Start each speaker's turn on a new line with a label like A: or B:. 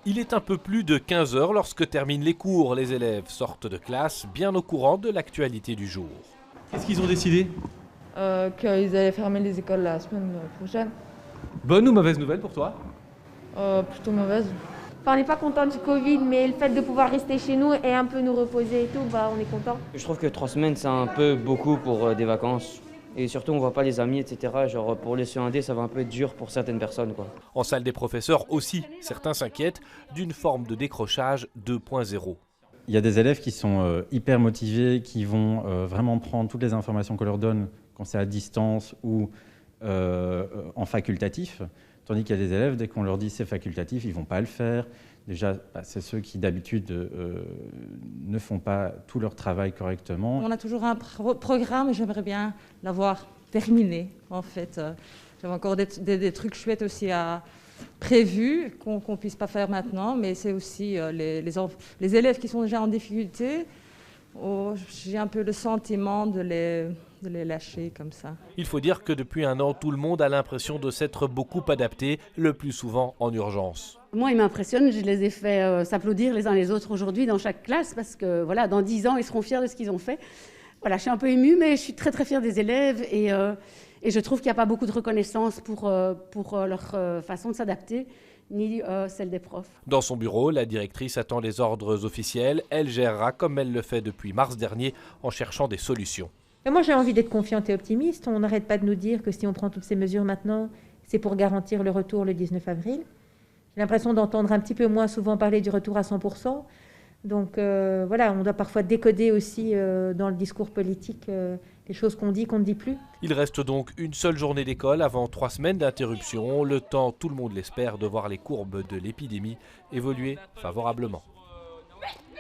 A: Il est un peu plus de 15 heures lorsque terminent les cours. Les élèves sortent de classe bien au courant de l'actualité du jour.
B: Qu'est-ce qu'ils ont décidé?
C: Qu'ils allaient fermer les écoles la semaine prochaine.
B: Bonne ou mauvaise nouvelle pour toi?
C: Plutôt mauvaise.
D: Enfin, on n'est pas content du Covid, mais le fait de pouvoir rester chez nous et un peu nous reposer et tout, on est content.
E: Je trouve que 3 semaines, c'est un peu beaucoup pour des vacances. Et surtout, on ne voit pas les amis, etc. Genre, pour les CE1D, ça va un peu être dur pour certaines personnes, quoi.
A: En salle des professeurs aussi, certains s'inquiètent d'une forme de décrochage 2.0.
F: Il y a des élèves qui sont hyper motivés, qui vont vraiment prendre toutes les informations qu'on leur donne quand c'est à distance ou en facultatif. Tandis qu'il y a des élèves, dès qu'on leur dit c'est facultatif, ils ne vont pas le faire. Déjà, c'est ceux qui d'habitude ne font pas tout leur travail correctement.
G: On a toujours un programme et j'aimerais bien l'avoir terminé, en fait. J'avais encore des trucs chouettes aussi prévus qu'on ne puisse pas faire maintenant, mais c'est aussi les élèves qui sont déjà en difficulté. J'ai un peu le sentiment de les lâcher comme ça.
A: Il faut dire que depuis un an, tout le monde a l'impression de s'être beaucoup adapté, le plus souvent en urgence.
H: Moi, ils m'impressionnent, je les ai fait s'applaudir les uns les autres aujourd'hui dans chaque classe parce que voilà, dans 10 ans, ils seront fiers de ce qu'ils ont fait. Voilà, je suis un peu émue, mais je suis très très fière des élèves et je trouve qu'il n'y a pas beaucoup de reconnaissance pour leur façon de s'adapter, ni celle des profs.
A: Dans son bureau, la directrice attend les ordres officiels. Elle gérera comme elle le fait depuis mars dernier en cherchant des solutions.
I: Mais moi, j'ai envie d'être confiante et optimiste. On n'arrête pas de nous dire que si on prend toutes ces mesures maintenant, c'est pour garantir le retour le 19 avril. J'ai l'impression d'entendre un petit peu moins souvent parler du retour à 100%. Donc voilà, on doit parfois décoder aussi dans le discours politique les choses qu'on dit, qu'on ne dit plus.
A: Il reste donc une seule journée d'école avant 3 semaines d'interruption. Le temps, tout le monde l'espère, de voir les courbes de l'épidémie évoluer favorablement.